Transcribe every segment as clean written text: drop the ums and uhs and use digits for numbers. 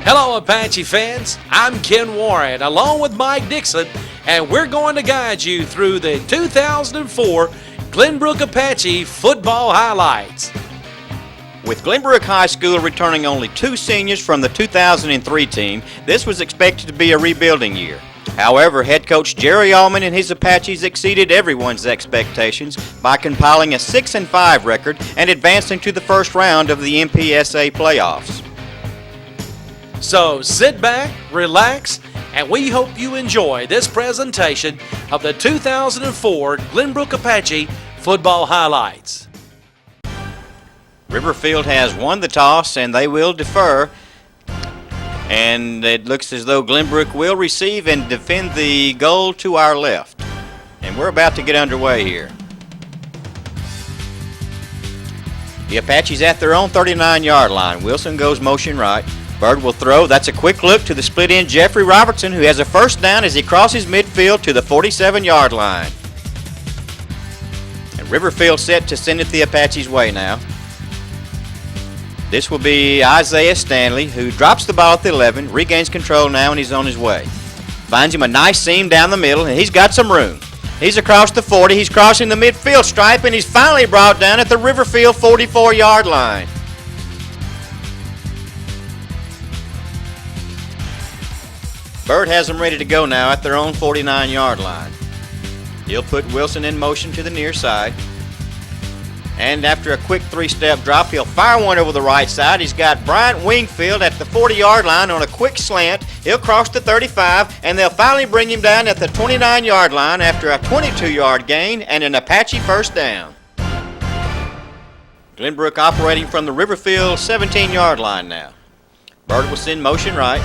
Hello, Apache fans. I'm Ken Warren, along with Mike Dixon, and we're going to guide you through the 2004 Glenbrook Apache football highlights. With Glenbrook High School returning only 2 seniors from the 2003 team, this was expected to be a rebuilding year. However, head coach Jerry Allman and his Apaches exceeded everyone's expectations by compiling a 6-5 record and advancing to the first round of the MPSA playoffs. So sit back, relax, and we hope you enjoy this presentation of the 2004 Glenbrook Apache football highlights. Riverfield has won the toss and they will defer, and it looks as though Glenbrook will receive and defend the goal to our left. And we're about to get underway here. The Apaches at their own 39-yard line. Wilson goes motion right. Bird will throw. That's a quick look to the split end Jeffrey Robertson, who has a first down as he crosses midfield to the 47-yard line. And Riverfield set to send it the Apaches' way now. This will be Isaiah Stanley, who drops the ball at the 11, regains control now, and he's on his way. Finds him a nice seam down the middle, and he's got some room. He's across the 40, he's crossing the midfield stripe, and he's finally brought down at the Riverfield 44-yard line. Bird has them ready to go now at their own 49-yard line. He'll put Wilson in motion to the near side. And after a quick 3-step drop, he'll fire one over the right side. He's got Bryant Wingfield at the 40-yard line on a quick slant. He'll cross the 35, and they'll finally bring him down at the 29-yard line after a 22-yard gain and an Apache first down. Glenbrook operating from the Riverfield 17-yard line now. Bird will send motion right.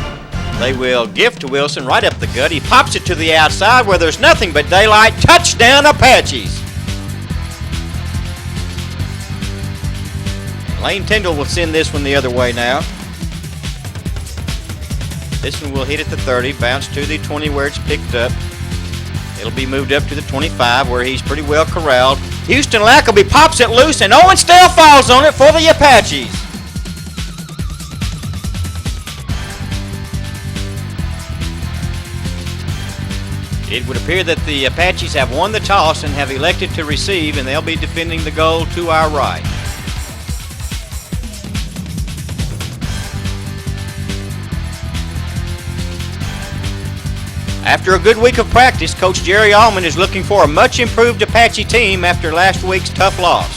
They will give to Wilson right up the gut. He pops it to the outside where there's nothing but daylight. Touchdown, Apaches! Lane Tyndall will send this one the other way now. This one will hit at the 30, bounce to the 20 where it's picked up. It'll be moved up to the 25 where he's pretty well corralled. Houston Lackaby pops it loose, and Owen Stell falls on it for the Apaches. It would appear that the Apaches have won the toss and have elected to receive, and they'll be defending the goal to our right. After a good week of practice, Coach Jerry Allman is looking for a much improved Apache team after last week's tough loss.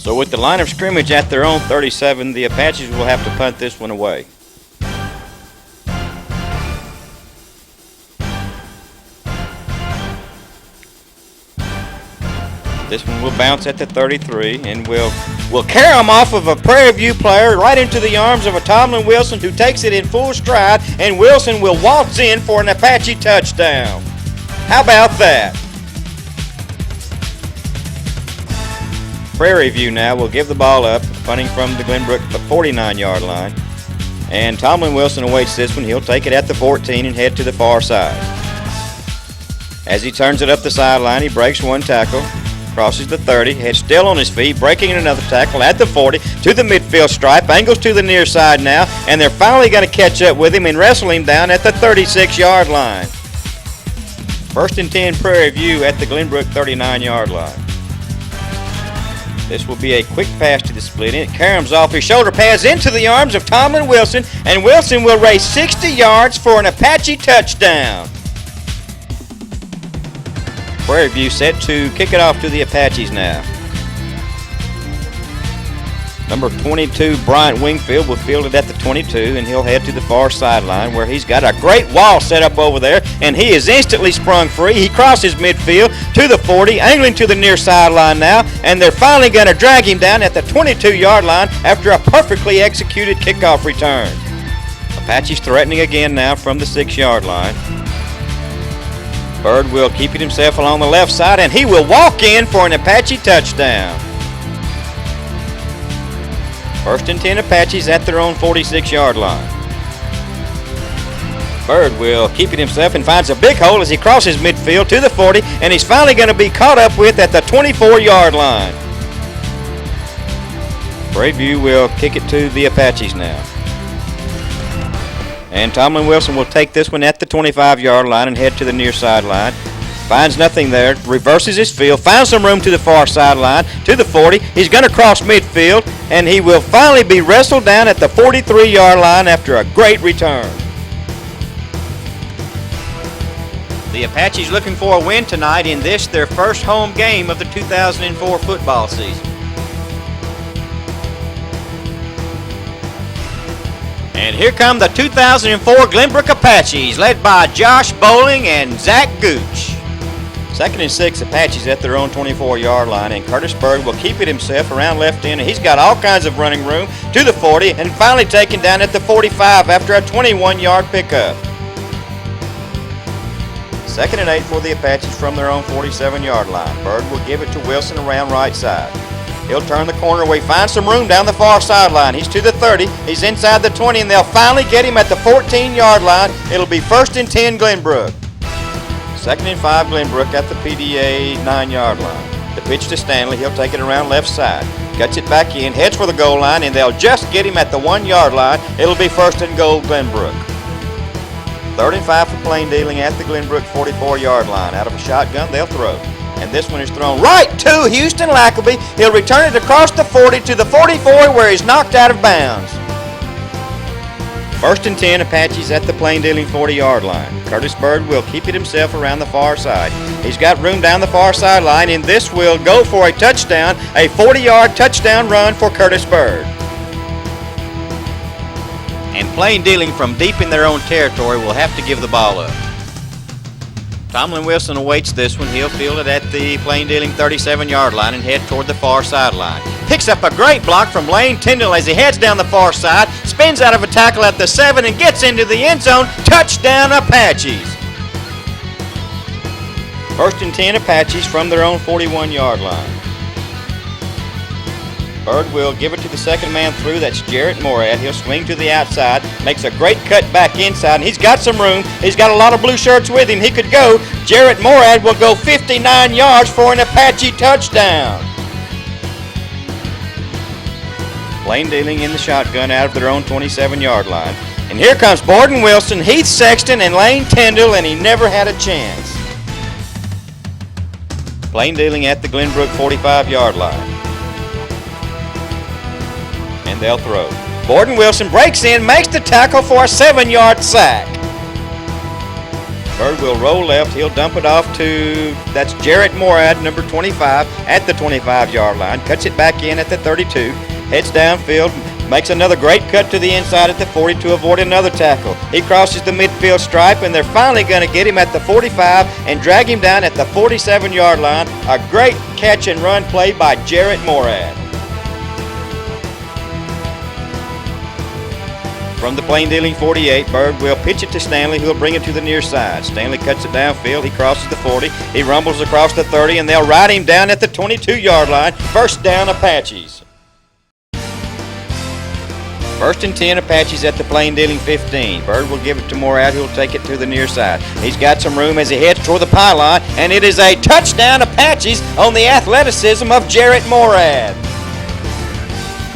So with the line of scrimmage at their own 37, the Apaches will have to punt this one away. This one will bounce at the 33 and will carry him off of a Prairie View player right into the arms of a Tomlin Wilson, who takes it in full stride, and Wilson will waltz in for an Apache touchdown. How about that? Prairie View now will give the ball up, punting from the Glenbrook 49-yard line. And Tomlin Wilson awaits this one. He'll take it at the 14 and head to the far side. As he turns it up the sideline, he breaks one tackle. Crosses the 30, he's still on his feet, breaking another tackle at the 40, to the midfield stripe, angles to the near side now, and they're finally going to catch up with him and wrestle him down at the 36-yard line. 1st and 10 Prairie View at the Glenbrook 39-yard line. This will be a quick pass to the split end. Carams off his shoulder pads into the arms of Tomlin Wilson, and Wilson will race 60 yards for an Apache touchdown. Prairie View set to kick it off to the Apaches now. Number 22, Bryant Wingfield, will field it at the 22, and he'll head to the far sideline where he's got a great wall set up over there, and he is instantly sprung free. He crosses midfield to the 40, angling to the near sideline now, and they're finally going to drag him down at the 22-yard line after a perfectly executed kickoff return. Apaches threatening again now from the 6-yard line. Bird will keep it himself along the left side, and he will walk in for an Apache touchdown. 1st and 10 Apaches at their own 46-yard line. Bird will keep it himself and finds a big hole as he crosses midfield to the 40, and he's finally going to be caught up with at the 24-yard line. Prairie View will kick it to the Apaches now. And Tomlin Wilson will take this one at the 25-yard line and head to the near sideline. Finds nothing there, reverses his field, finds some room to the far sideline, to the 40. He's going to cross midfield, and he will finally be wrestled down at the 43-yard line after a great return. The Apaches looking for a win tonight in this, their first home game of the 2004 football season. And here come the 2004 Glenbrook Apaches, led by Josh Bowling and Zach Gooch. 2nd and 6 Apaches at their own 24-yard line, and Curtis Bird will keep it himself around left end, and he's got all kinds of running room to the 40, and finally taken down at the 45 after a 21-yard pickup. 2nd and 8 for the Apaches from their own 47-yard line. Bird will give it to Wilson around right side. He'll turn the corner away, find some room down the far sideline. He's to the 30, he's inside the 20, and they'll finally get him at the 14-yard line. It'll be 1st and 10 Glenbrook. 2nd and 5 Glenbrook at the PDA 9-yard line. The pitch to Stanley, he'll take it around left side. Cuts it back in, heads for the goal line, and they'll just get him at the 1-yard line. It'll be 1st and goal Glenbrook. 3rd and 5 for plain dealing at the Glenbrook 44-yard line. Out of a shotgun, they'll throw. And this one is thrown right to Houston Lackaby. He'll return it across the 40 to the 44 where he's knocked out of bounds. 1st and 10 Apaches at the plain dealing 40-yard line. Curtis Bird will keep it himself around the far side. He's got room down the far sideline, and this will go for a touchdown, a 40-yard touchdown run for Curtis Bird. And plain dealing from deep in their own territory will have to give the ball up. Tomlin Wilson awaits this one. He'll field it at the plain dealing 37-yard line and head toward the far sideline. Picks up a great block from Lane Tyndall as he heads down the far side, spins out of a tackle at the 7 and gets into the end zone. Touchdown Apaches. 1st and 10 Apaches from their own 41-yard line. Bird will give it to the second man through. That's Jarrett Morad. He'll swing to the outside, makes a great cut back inside, and he's got some room. He's got a lot of blue shirts with him. He could go. Jarrett Morad will go 59 yards for an Apache touchdown. Plain dealing in the shotgun out of their own 27-yard line. And here comes Borden Wilson, Heath Sexton, and Lane Tyndall, and he never had a chance. Plain dealing at the Glenbrook 45-yard line. And they'll throw. Borden Wilson breaks in, makes the tackle for a 7-yard sack. Bird will roll left. He'll dump it off to, that's Jarrett Morad, number 25, at the 25-yard line. Cuts it back in at the 32. Heads downfield, makes another great cut to the inside at the 40 to avoid another tackle. He crosses the midfield stripe, and they're finally going to get him at the 45 and drag him down at the 47-yard line. A great catch and run play by Jarrett Morad. From the plain dealing 48, Bird will pitch it to Stanley, who will bring it to the near side. Stanley cuts it downfield. He crosses the 40. He rumbles across the 30, and they'll ride him down at the 22-yard line. 1st down Apaches. 1st and 10 Apaches at the plain dealing 15. Bird will give it to Morad, who will take it to the near side. He's got some room as he heads toward the pylon, and it is a touchdown Apaches on the athleticism of Jarrett Morad.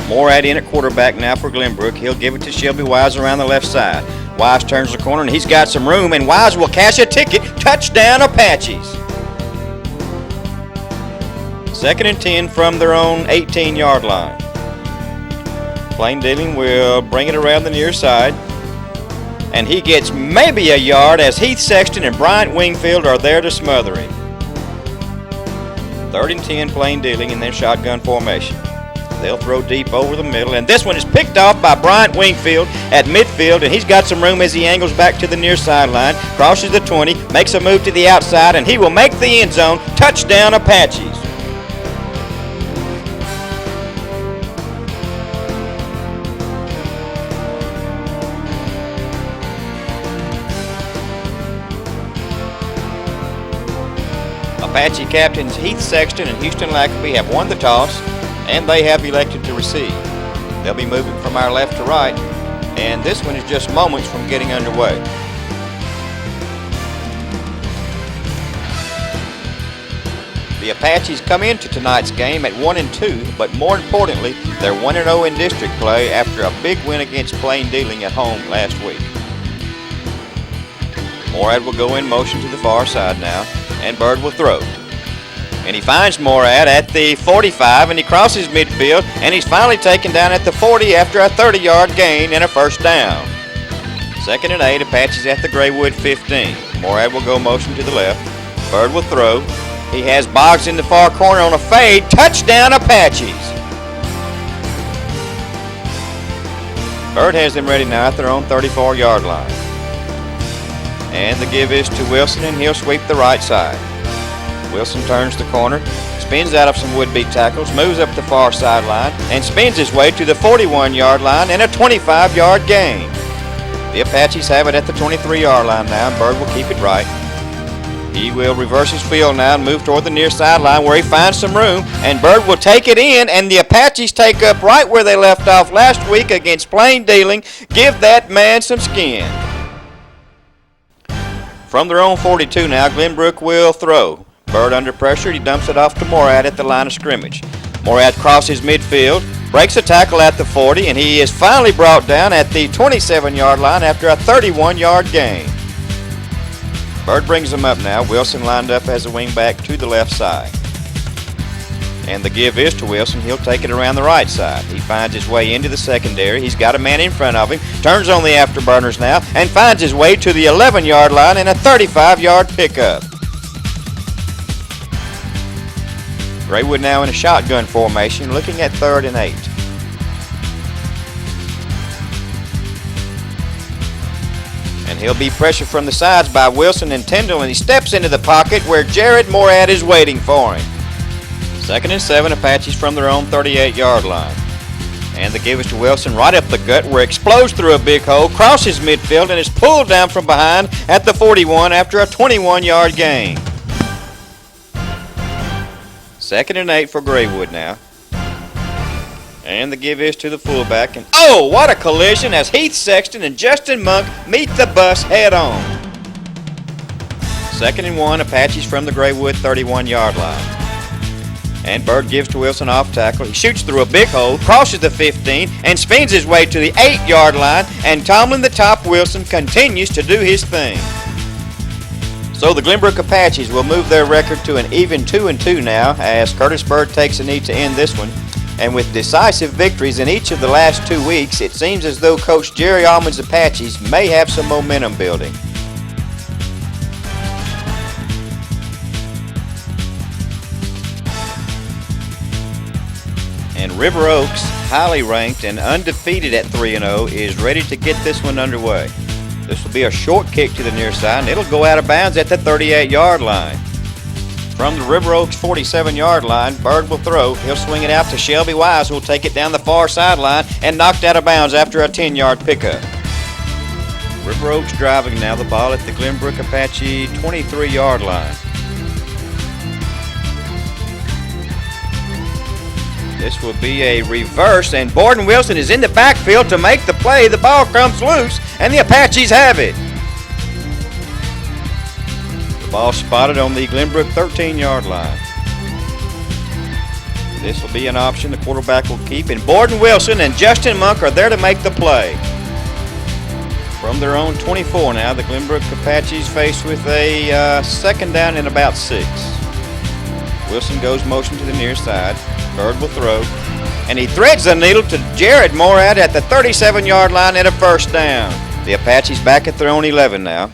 Morad in at quarterback now for Glenbrook. He'll give it to Shelby Wise around the left side. Wise turns the corner, and he's got some room, and Wise will cash a ticket. Touchdown Apaches. 2nd and 10 from their own 18-yard line. Plain dealing will bring it around the near side, and he gets maybe a yard as Heath Sexton and Bryant Wingfield are there to smother him. 3rd and 10 plain dealing in their shotgun formation. They'll throw deep over the middle, and this one is picked off by Bryant Wingfield at midfield, and he's got some room as he angles back to the near sideline, crosses the 20, makes a move to the outside, and he will make the end zone. Touchdown Apaches. Apache captains Heath Sexton and Houston Lackaby have won the toss, and they have elected to receive. They'll be moving from our left to right, and this one is just moments from getting underway. The Apaches come into tonight's game at 1-2, but more importantly, they're 1-0 in district play after a big win against Plain Dealing at home last week. Morad will go in motion to the far side now, and Bird will throw. And he finds Morad at the 45, and he crosses midfield, and he's finally taken down at the 40 after a 30-yard gain and a first down. 2nd and 8, Apaches at the Graywood 15. Morad will go motion to the left. Bird will throw. He has Boggs in the far corner on a fade. Touchdown, Apaches. Bird has them ready now at their own 34-yard line. And the give is to Wilson, and he'll sweep the right side. Wilson turns the corner, spins out of some would-be tackles, moves up the far sideline, and spins his way to the 41-yard line and a 25-yard gain. The Apaches have it at the 23-yard line now, and Bird will keep it right. He will reverse his field now and move toward the near sideline where he finds some room, and Bird will take it in, and the Apaches take up right where they left off last week against Plain Dealing. Give that man some skin. From their own 42 now, Glenbrook will throw. Bird under pressure, he dumps it off to Morad at the line of scrimmage. Morad crosses midfield, breaks a tackle at the 40, and he is finally brought down at the 27-yard line after a 31-yard gain. Bird brings him up now. Wilson lined up as a wingback to the left side. And the give is to Wilson. He'll take it around the right side. He finds his way into the secondary. He's got a man in front of him. Turns on the afterburners now and finds his way to the 11-yard line and a 35-yard pickup. Graywood now in a shotgun formation, looking at 3rd and 8. And he'll be pressured from the sides by Wilson and Tyndall, and he steps into the pocket where Jared Morad is waiting for him. 2nd and 7, Apaches from their own 38-yard line. And the give is to Wilson right up the gut where it explodes through a big hole, crosses midfield, and is pulled down from behind at the 41 after a 21-yard gain. 2nd and 8 for Graywood now. And the give is to the fullback. And oh, what a collision as Heath Sexton and Justin Monk meet the bus head on. 2nd and 1, Apaches from the Graywood 31-yard line. And Bird gives to Wilson off tackle. He shoots through a big hole, crosses the 15, and spins his way to the 8-yard line. And Tomlin the Top Wilson continues to do his thing. So the Glenbrook Apaches will move their record to an even 2-2 now as Curtis Bird takes a knee to end this one. And with decisive victories in each of the last 2 weeks, it seems as though Coach Jerry Allman's Apaches may have some momentum building. And River Oaks, highly ranked and undefeated at 3-0, is ready to get this one underway. This will be a short kick to the near side, and it'll go out of bounds at the 38-yard line. From the River Oaks 47-yard line, Bird will throw. He'll swing it out to Shelby Wise, who will take it down the far sideline and knocked out of bounds after a 10-yard pickup. River Oaks driving now, the ball at the Glenbrook Apache 23-yard line. This will be a reverse, and Borden Wilson is in the backfield to make the play. The ball comes loose, and the Apaches have it. Ball spotted on the Glenbrook 13-yard line. This will be an option the quarterback will keep, and Borden Wilson and Justin Monk are there to make the play. From their own 24 now, the Glenbrook Apaches faced with a 2nd down and about 6. Wilson goes motion to the near side. Bird will throw, and he threads the needle to Jared Morad at the 37-yard line and a first down. The Apaches back at their own 11 now.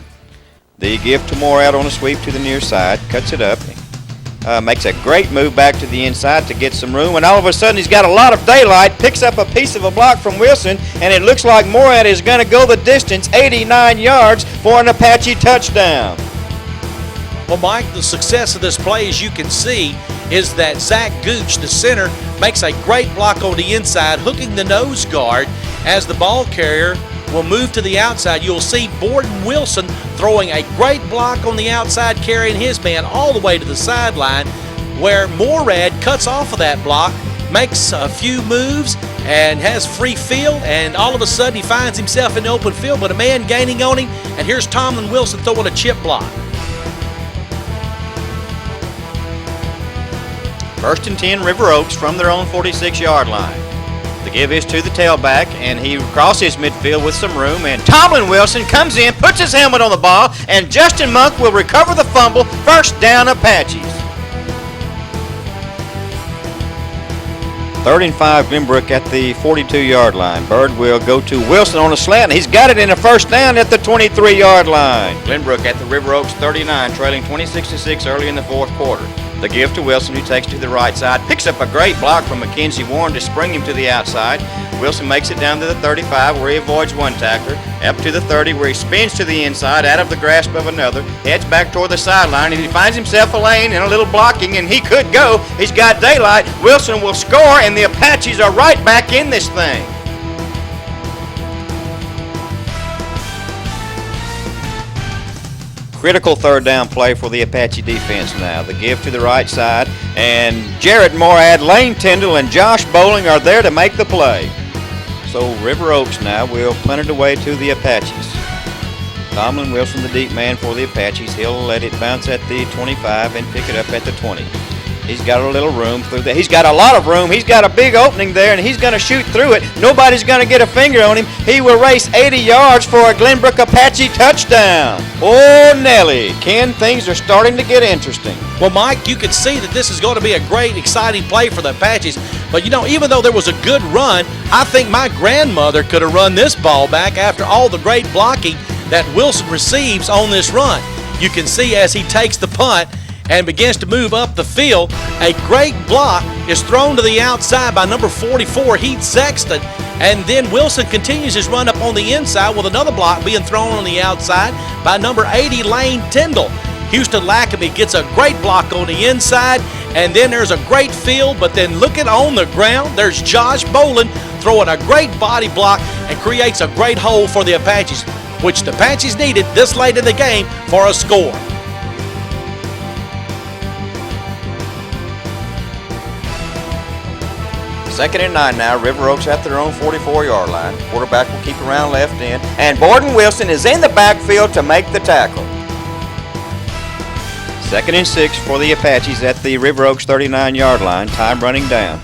The give to Morad on a sweep to the near side, cuts it up, makes a great move back to the inside to get some room, and all of a sudden he's got a lot of daylight, picks up a piece of a block from Wilson, and it looks like Morad is going to go the distance, 89 yards for an Apache touchdown. Well, Mike, the success of this play, as you can see, is that Zach Gooch, the center, makes a great block on the inside, hooking the nose guard as the ball carrier will move to the outside. You'll see Borden Wilson throwing a great block on the outside, carrying his man all the way to the sideline, where Morad cuts off of that block, makes a few moves, and has free field, and all of a sudden he finds himself in the open field, but a man gaining on him, and here's Tomlin Wilson throwing a chip block. 1st and 10, River Oaks from their own 46-yard line. The give is to the tailback, and he crosses midfield with some room, and Tomlin Wilson comes in, puts his helmet on the ball, and Justin Monk will recover the fumble. First down, Apaches. 3rd and 5, Glenbrook at the 42-yard line. Bird will go to Wilson on a slant, and he's got it in a first down at the 23-yard line. Glenbrook at the River Oaks 39, trailing 26-6 early in the 4th quarter. The give to Wilson, who takes to the right side, picks up a great block from Mackenzie Warren to spring him to the outside. Wilson makes it down to the 35, where he avoids one tackler, up to the 30, where he spins to the inside, out of the grasp of another, heads back toward the sideline, and he finds himself a lane and a little blocking, and he could go. He's got daylight. Wilson will score, and the Apaches are right back in this thing. Critical 3rd down play for the Apache defense now. The give to the right side, and Jared Morad, Lane Tyndall, and Josh Bowling are there to make the play. So River Oaks now will punt it away to the Apaches. Tomlin Wilson, the deep man for the Apaches. He'll let it bounce at the 25 and pick it up at the 20. He's got a little room through there. He's got a lot of room. He's got a big opening there, and he's going to shoot through it. Nobody's going to get a finger on him. He will race 80 yards for a Glenbrook Apache touchdown. Oh, Nelly. Ken, things are starting to get interesting. Well, Mike, you can see that this is going to be a great, exciting play for the Apaches. But, you know, even though there was a good run, I think my grandmother could have run this ball back after all the great blocking that Wilson receives on this run. You can see as he takes the punt and begins to move up the field, a great block is thrown to the outside by number 44, Heath Sexton, and then Wilson continues his run up on the inside with another block being thrown on the outside by number 80, Lane Tyndall. Houston Lackamy gets a great block on the inside, and then there's a great field, but then looking on the ground, there's Josh Boland throwing a great body block and creates a great hole for the Apaches, which the Apaches needed this late in the game for a score. 2nd and 9 now. River Oaks at their own 44-yard line. Quarterback will keep around left end. And Borden Wilson is in the backfield to make the tackle. 2nd and 6 for the Apaches at the River Oaks 39-yard line. Time running down.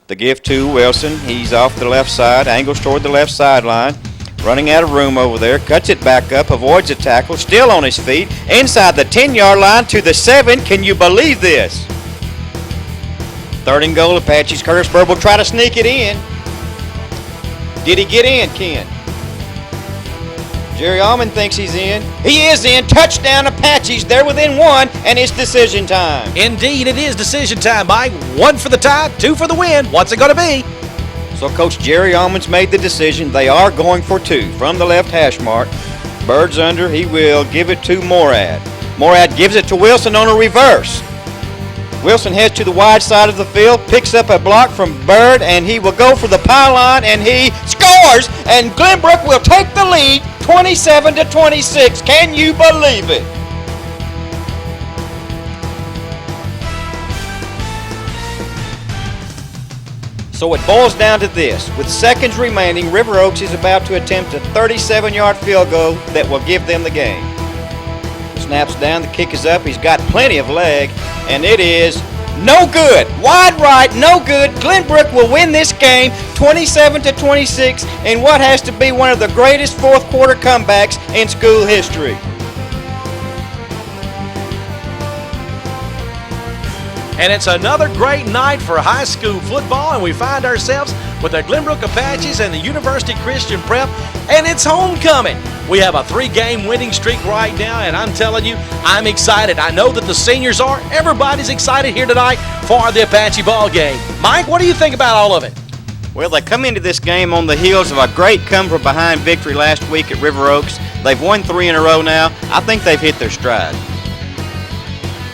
The give to Wilson. He's off the left side. Angles toward the left sideline. Running out of room over there. Cuts it back up. Avoids a tackle. Still on his feet. Inside the 10-yard line to the 7. Can you believe this? 3rd and goal, Apaches. Curtis Bird will try to sneak it in. Did he get in, Ken? Jerry Allman thinks he's in. He is in. Touchdown, Apaches. They're within 1, and it's decision time. Indeed, it is decision time, Mike. 1 for the tie, 2 for the win. What's it going to be? So Coach Jerry Allman's made the decision. They are going for 2 from the left hash mark. Bird's under. He will give it to Morad. Morad gives it to Wilson on a reverse. Wilson heads to the wide side of the field, picks up a block from Bird, and he will go for the pylon, and he scores! And Glenbrook will take the lead, 27-26. Can you believe it? So it boils down to this. With seconds remaining, River Oaks is about to attempt a 37-yard field goal that will give them the game. The snap's down, the kick is up, he's got plenty of leg, and it is no good. Wide right, no good. Glenbrook will win this game 27-26 in what has to be one of the greatest fourth quarter comebacks in school history. And it's another great night for high school football, and we find ourselves with the Glenbrook Apaches and the University Christian Prep, and it's homecoming. We have a 3-game winning streak right now, and I'm telling you, I'm excited. I know that the seniors are. Everybody's excited here tonight for the Apache ball game. Mike, what do you think about all of it? Well, they come into this game on the heels of a great come-from-behind victory last week at River Oaks. They've won 3 in a row now. I think they've hit their stride.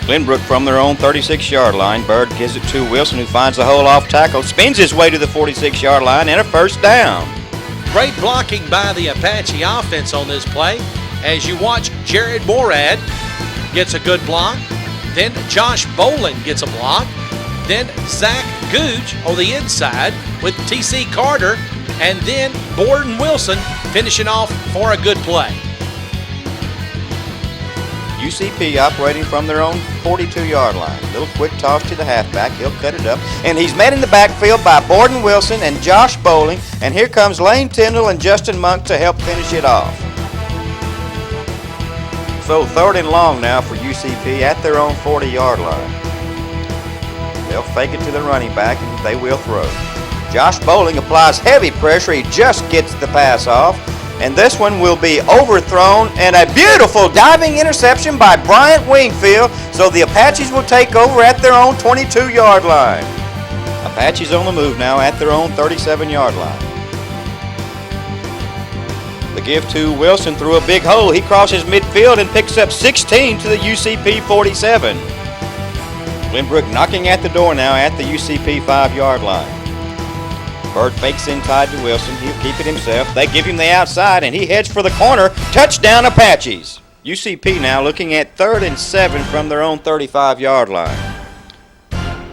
Glenbrook from their own 36-yard line. Bird gives it to Wilson, who finds the hole off tackle, spins his way to the 46-yard line, and a first down. Great blocking by the Apache offense on this play as you watch Jared Morad gets a good block. Then Josh Boland gets a block. Then Zach Gooch on the inside with T.C. Carter. And then Borden Wilson finishing off for a good play. UCP operating from their own 42-yard line. Little quick toss to the halfback. He'll cut it up. And he's met in the backfield by Borden Wilson and Josh Bowling. And here comes Lane Tyndall and Justin Monk to help finish it off. So 3rd and long now for UCP at their own 40-yard line. They'll fake it to the running back and they will throw. Josh Bowling applies heavy pressure. He just gets the pass off. And this one will be overthrown, and a beautiful diving interception by Bryant Wingfield, so the Apaches will take over at their own 22-yard line. Apaches on the move now at their own 37-yard line. The give to Wilson through a big hole. He crosses midfield and picks up 16 to the UCP 47. Glenbrook knocking at the door now at the UCP 5-yard line. Bird fakes inside to Wilson. He'll keep it himself. They give him the outside, and he heads for the corner. Touchdown, Apaches. UCP now looking at 3rd and 7 from their own 35-yard line.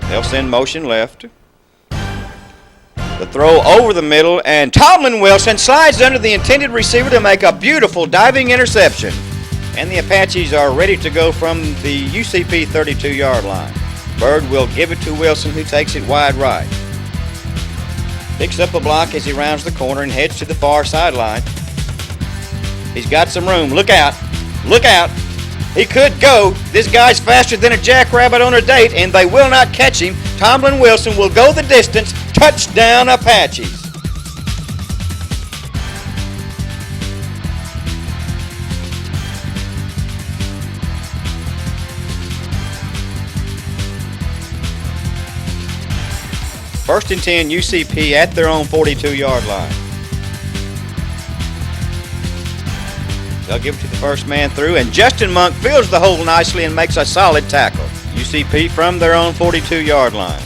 They'll send motion left. The throw over the middle, and Tomlin Wilson slides under the intended receiver to make a beautiful diving interception. And the Apaches are ready to go from the UCP 32-yard line. Bird will give it to Wilson, who takes it wide right. Picks up a block as he rounds the corner and heads to the far sideline. He's got some room. Look out. Look out. He could go. This guy's faster than a jackrabbit on a date, and they will not catch him. Tomlin Wilson will go the distance. Touchdown, Apaches. First and 10, UCP at their own 42-yard line. They'll give it to the first man through, and Justin Monk fills the hole nicely and makes a solid tackle. UCP from their own 42-yard line.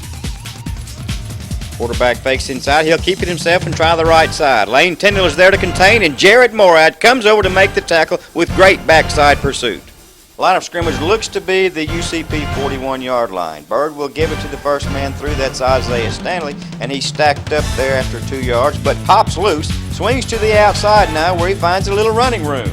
Quarterback fakes inside. He'll keep it himself and try the right side. Lane Tyndall is there to contain, and Jared Morad comes over to make the tackle with great backside pursuit. Line of scrimmage looks to be the UCP 41-yard line. Bird will give it to the first man through. That's Isaiah Stanley, and he's stacked up there after 2 yards, but pops loose, swings to the outside now where he finds a little running room.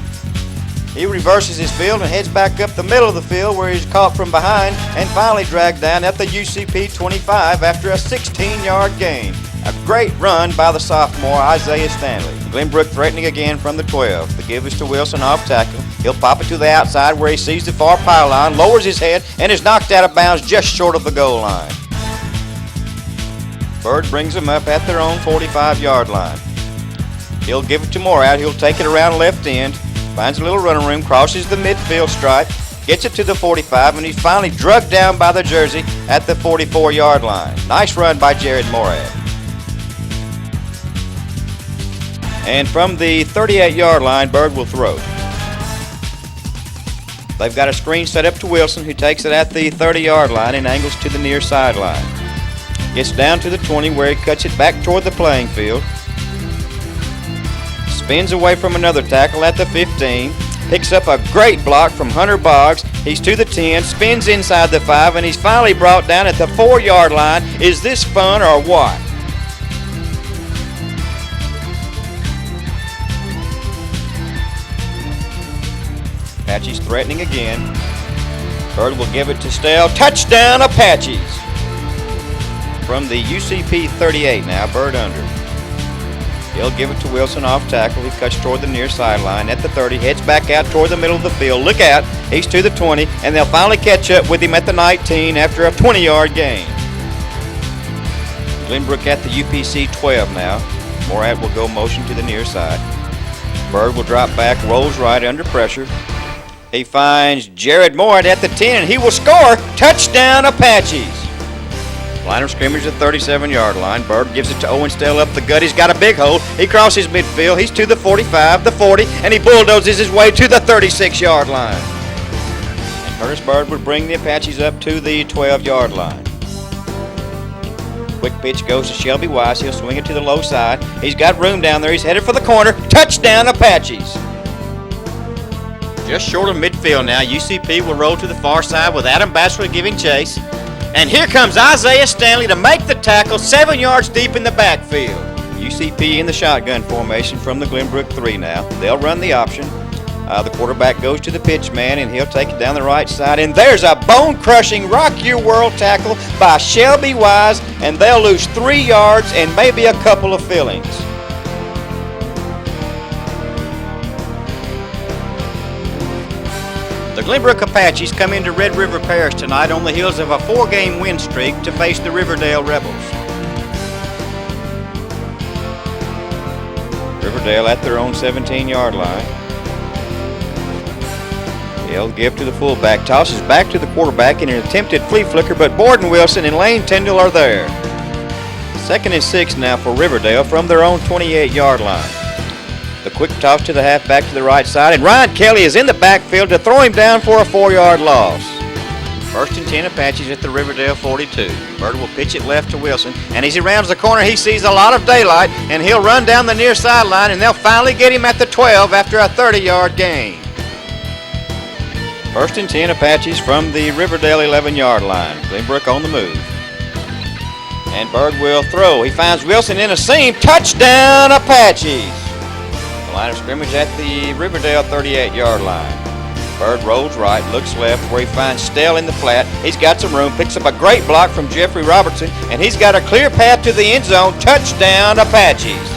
He reverses his field and heads back up the middle of the field where he's caught from behind and finally dragged down at the UCP 25 after a 16-yard gain. A great run by the sophomore Isaiah Stanley. Glenbrook threatening again from the 12. The give is to Wilson off tackle. He'll pop it to the outside where he sees the far pylon, lowers his head, and is knocked out of bounds just short of the goal line. Bird brings him up at their own 45-yard line. He'll give it to Morad. He'll take it around left end, finds a little running room, crosses the midfield stripe, gets it to the 45, and he's finally drugged down by the jersey at the 44-yard line. Nice run by Jared Morad. And from the 38-yard line, Bird will throw. They've got a screen set up to Wilson, who takes it at the 30-yard line and angles to the near sideline. Gets down to the 20 where he cuts it back toward the playing field. Spins away from another tackle at the 15. Picks up a great block from Hunter Boggs. He's to the 10, spins inside the 5, and he's finally brought down at the 4-yard line. Is this fun or what? Apaches threatening again. Bird will give it to Stell. Touchdown, Apaches! From the UCP 38 now, Bird under. He'll give it to Wilson off tackle. He cuts toward the near sideline at the 30, heads back out toward the middle of the field. Look out, he's to the 20, and they'll finally catch up with him at the 19 after a 20-yard gain. Glenbrook at the UPC 12 now. Morad will go motion to the near side. Bird will drop back, rolls right under pressure. He finds Jared Morad at the 10, and he will score. Touchdown, Apaches! Line of scrimmage at the 37-yard line. Bird gives it to Owen Stell up the gut. He's got a big hole. He crosses midfield. He's to the 45, the 40, and he bulldozes his way to the 36-yard line. And Curtis Bird would bring the Apaches up to the 12-yard line. Quick pitch goes to Shelby Wise. He'll swing it to the low side. He's got room down there. He's headed for the corner. Touchdown, Apaches. Just short of midfield now. UCP will roll to the far side with Adam Bachelor giving chase. And here comes Isaiah Stanley to make the tackle 7 yards deep in the backfield. UCP in the shotgun formation from the Glenbrook 3 now. They'll run the option. The quarterback goes to the pitch man, and he'll take it down the right side. And there's a bone-crushing, rock-your-world tackle by Shelby Wise, and they'll lose 3 yards and maybe a couple of fillings. The Glenbrook Apaches come into Red River Parish tonight on the heels of a 4-game win streak to face the Riverdale Rebels. Riverdale at their own 17-yard line. He'll give to the fullback, tosses back to the quarterback in an attempted flea flicker, but Borden Wilson and Lane Tyndall are there. 2nd and 6 now for Riverdale from their own 28-yard line. The quick toss to the halfback to the right side, and Ryan Kelly is in the backfield to throw him down for a 4-yard loss. 1st and 10 Apaches at the Riverdale 42. Bird will pitch it left to Wilson, and as he rounds the corner, he sees a lot of daylight, and he'll run down the near sideline, and they'll finally get him at the 12 after a 30-yard gain. 1st and 10 Apaches from the Riverdale 11-yard line. Glenbrook on the move. And Bird will throw. He finds Wilson in a seam. Touchdown, Apaches! The line of scrimmage at the Riverdale 38-yard line. Bird rolls right, looks left, where he finds Stell in the flat. He's got some room, picks up a great block from Jeffrey Robertson, and he's got a clear path to the end zone. Touchdown, Apaches!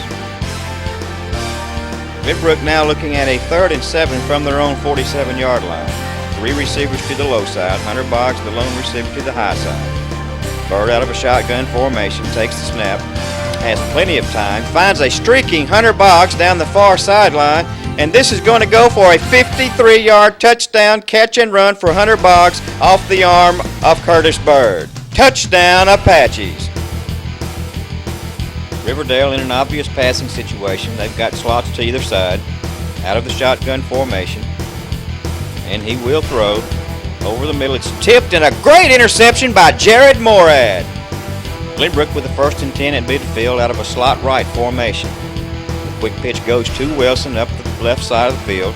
Glenbrook now looking at a 3rd and 7 from their own 47-yard line. 3 receivers to the low side. Hunter Boggs, the lone receiver, to the high side. Bird out of a shotgun formation, takes the snap, has plenty of time, finds a streaking Hunter Boggs down the far sideline, and this is going to go for a 53-yard touchdown catch and run for Hunter Boggs off the arm of Curtis Bird. Touchdown, Apaches! Riverdale in an obvious passing situation. They've got slots to either side, out of the shotgun formation. And he will throw over the middle. It's tipped, and a great interception by Jared Morad. Glenbrook with the 1st and 10 at midfield out of a slot right formation. The quick pitch goes to Wilson up the left side of the field.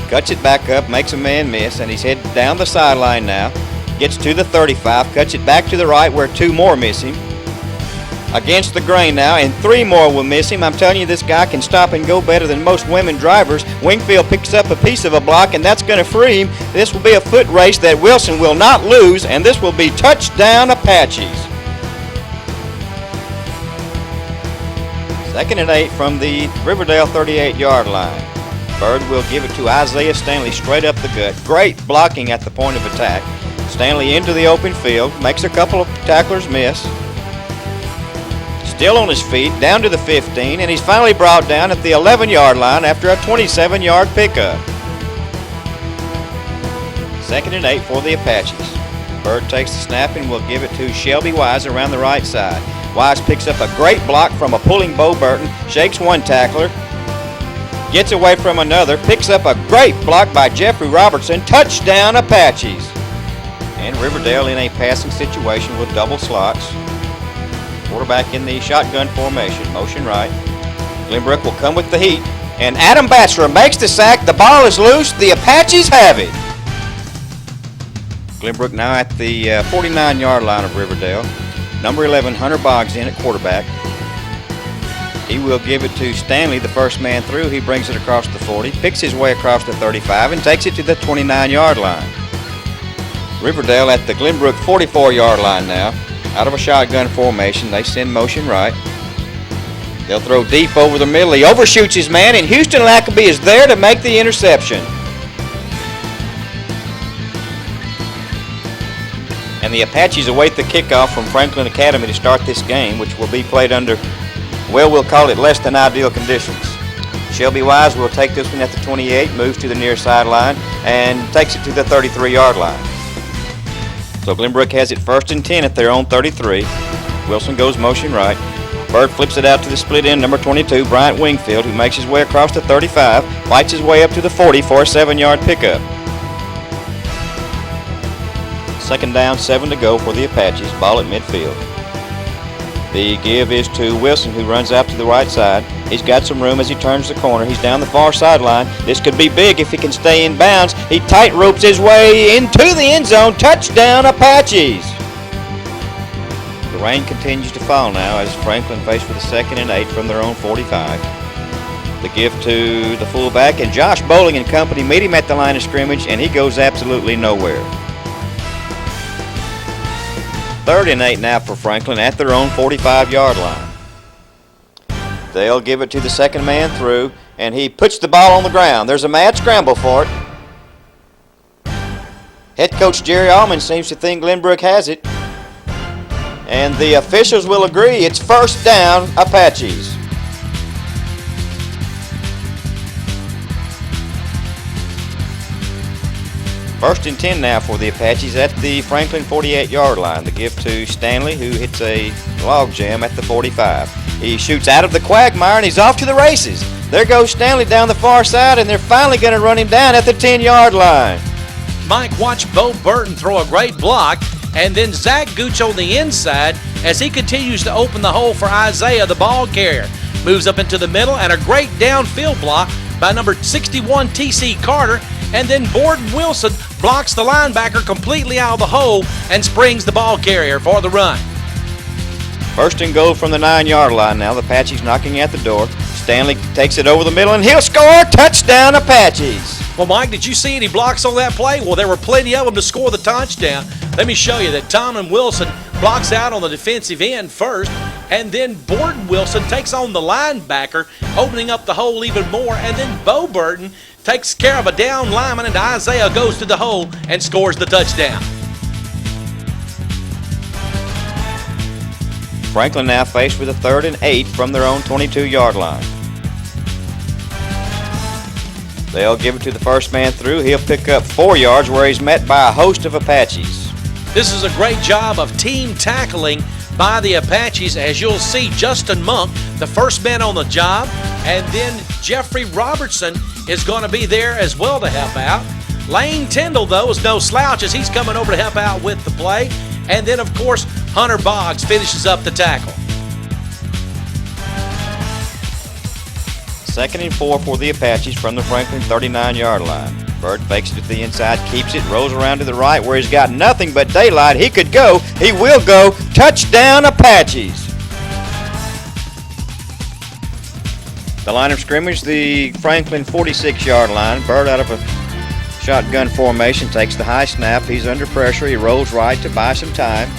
Cuts it back up, makes a man miss, and he's headed down the sideline now. Gets to the 35, cuts it back to the right where 2 more miss him. Against the grain now, and 3 more will miss him. I'm telling you, this guy can stop and go better than most women drivers. Wingfield picks up a piece of a block, and that's going to free him. This will be a foot race that Wilson will not lose, and this will be touchdown, Apaches. 2nd and 8 from the Riverdale 38-yard line. Bird will give it to Isaiah Stanley straight up the gut. Great blocking at the point of attack. Stanley into the open field, makes a couple of tacklers miss. Still on his feet, down to the 15, and he's finally brought down at the 11-yard line after a 27-yard pickup. 2nd and 8 for the Apaches. Bird takes the snap and will give it to Shelby Wise around the right side. Wise picks up a great block from a pulling Bo Burton, shakes one tackler, gets away from another, picks up a great block by Jeffrey Robertson. Touchdown, Apaches! And Riverdale in a passing situation with double slots. Quarterback in the shotgun formation, motion right. Glenbrook will come with the heat, and Adam Bachelor makes the sack. The ball is loose. The Apaches have it. Glenbrook now at the 49-yard line of Riverdale. Number 11, Hunter Boggs in at quarterback. He will give it to Stanley, the first man through. He brings it across the 40, picks his way across the 35, and takes it to the 29-yard line. Riverdale at the Glenbrook 44-yard line now. Out of a shotgun formation, they send motion right. They'll throw deep over the middle. He overshoots his man, and Houston Lackaby is there to make the interception. And the Apaches await the kickoff from Franklin Academy to start this game, which will be played under, well, we'll call it less than ideal conditions. Shelby Wise will take this one at the 28, moves to the near sideline, and takes it to the 33-yard line. So Glenbrook has it 1st and 10 at their own 33. Wilson goes motion right. Bird flips it out to the split end, number 22, Bryant Wingfield, who makes his way across the 35, fights his way up to the 40 for a 7-yard pickup. 2nd down, 7 to go for the Apaches, ball at midfield. The give is to Wilson, who runs out to the right side. He's got some room as he turns the corner. He's down the far sideline. This could be big if he can stay in bounds. He tight ropes his way into the end zone. Touchdown, Apaches! The rain continues to fall now as Franklin faced with a 2nd and 8 from their own 45. The give to the fullback, and Josh Bowling and company meet him at the line of scrimmage, and he goes absolutely nowhere. 3rd and 8 now for Franklin at their own 45-yard line. They'll give it to the second man through, and he puts the ball on the ground. There's a mad scramble for it. Head coach Jerry Allman seems to think Glenbrook has it. And the officials will agree it's 1st down, Apaches. First and 10 now for the Apaches at the Franklin 48-yard line. The give to Stanley, who hits a log jam at the 45. He shoots out of the quagmire, and he's off to the races. There goes Stanley down the far side, and they're finally going to run him down at the 10-yard line. Mike, watch Bo Burton throw a great block, and then Zach Gooch on the inside as he continues to open the hole for Isaiah, the ball carrier. Moves up into the middle, and a great downfield block by number 61 T.C. Carter, and then Borden Wilson blocks the linebacker completely out of the hole and springs the ball carrier for the run. 1st and goal from the 9-yard line now. The Apaches knocking at the door. Stanley takes it over the middle, and he'll score. Touchdown, Apaches. Well, Mike, did you see any blocks on that play? Well, there were plenty of them to score the touchdown. Let me show you that Tomlin Wilson blocks out on the defensive end first, and then Borden Wilson takes on the linebacker, opening up the hole even more, and then Bo Burton takes care of a down lineman, and Isaiah goes to the hole and scores the touchdown. Franklin now faced with a 3rd and 8 from their own 22-yard line. They'll give it to the first man through. He'll pick up 4 yards where he's met by a host of Apaches. This is a great job of team tackling by the Apaches, as you'll see Justin Monk, the first man on the job, and then Jeffrey Robertson is going to be there as well to help out. Lane Tyndall, though, is no slouch as he's coming over to help out with the play. And then, of course, Hunter Boggs finishes up the tackle. 2nd and 4 for the Apaches from the Franklin 39-yard line. Bird fakes it to the inside, keeps it, rolls around to the right where he's got nothing but daylight. He could go. He will go. Touchdown, Apaches. The line of scrimmage, the Franklin 46-yard line. Bird out of a shotgun formation, takes the high snap. He's under pressure. He rolls right to buy some time.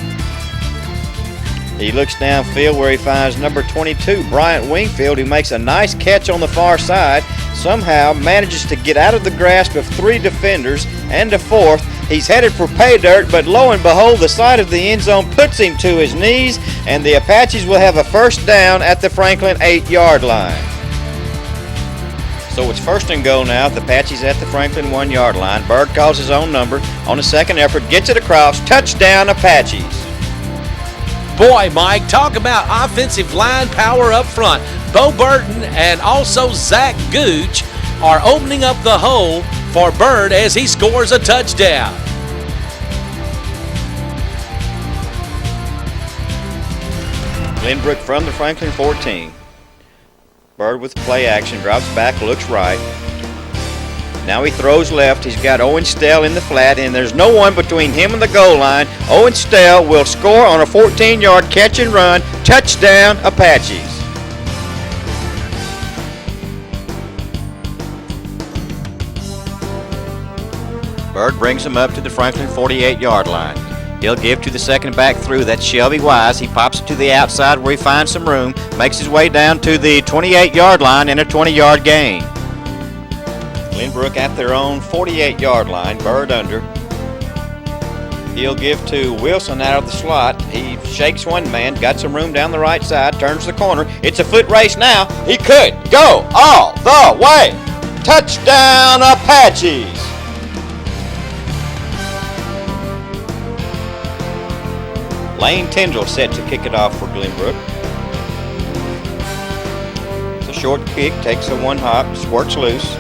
He looks downfield where he finds number 22, Bryant Wingfield, who makes a nice catch on the far side. Somehow manages to get out of the grasp of 3 defenders and a 4th. He's headed for pay dirt, but lo and behold, the side of the end zone puts him to his knees, and the Apaches will have a 1st down at the Franklin 8-yard line. So it's 1st and goal now. The Apaches at the Franklin 1-yard line. Bird calls his own number on a second effort, gets it across. Touchdown, Apaches. Boy, Mike, talk about offensive line power up front. Bo Burton and also Zach Gooch are opening up the hole for Bird as he scores a touchdown. Glenbrook from the Franklin 14. Bird with play action, drops back, looks right. Now he throws left. He's got Owen Stell in the flat, and there's no one between him and the goal line. Owen Stell will score on a 14-yard catch and run. Touchdown, Apaches. Bird brings him up to the Franklin 48-yard line. He'll give to the second back through. That's Shelby Wise. He pops it to the outside where he finds some room, makes his way down to the 28-yard line in a 20-yard gain. Glenbrook at their own 48-yard line. Bird under. He'll give to Wilson out of the slot. He shakes one man, got some room down the right side, turns the corner. It's a foot race now. He could go all the way. Touchdown, Apaches. Lane Tyndall set to kick it off for Glenbrook. It's a short kick, takes a one hop, squirts loose,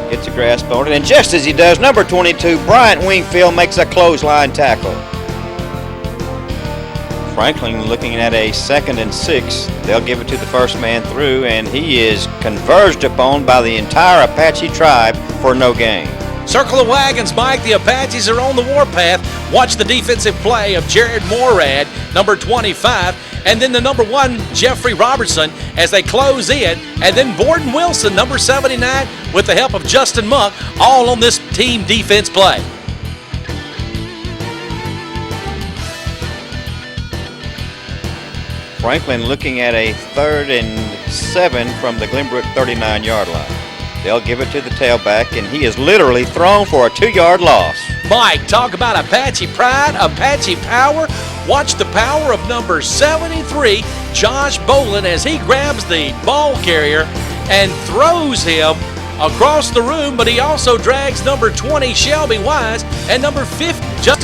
gets a grasp on it, and just as he does, number 22, Bryant Wingfield makes a clothesline tackle. Franklin looking at a 2nd and 6. They'll give it to the first man through, and he is converged upon by the entire Apache tribe for no gain. Circle the wagons, Mike. The Apaches are on the warpath. Watch the defensive play of Jared Morad, number 25, and then the number 1, Jeffrey Robertson, as they close in, and then Borden Wilson, number 79, with the help of Justin Monk, all on this team defense play. Franklin looking at a 3rd and 7 from the Glenbrook 39-yard line. They'll give it to the tailback, and he is literally thrown for a 2-yard loss. Mike, talk about Apache pride, Apache power. Watch the power of number 73, Josh Bolin, as he grabs the ball carrier and throws him across the room, but he also drags number 20, Shelby Wise, and number 50, Justin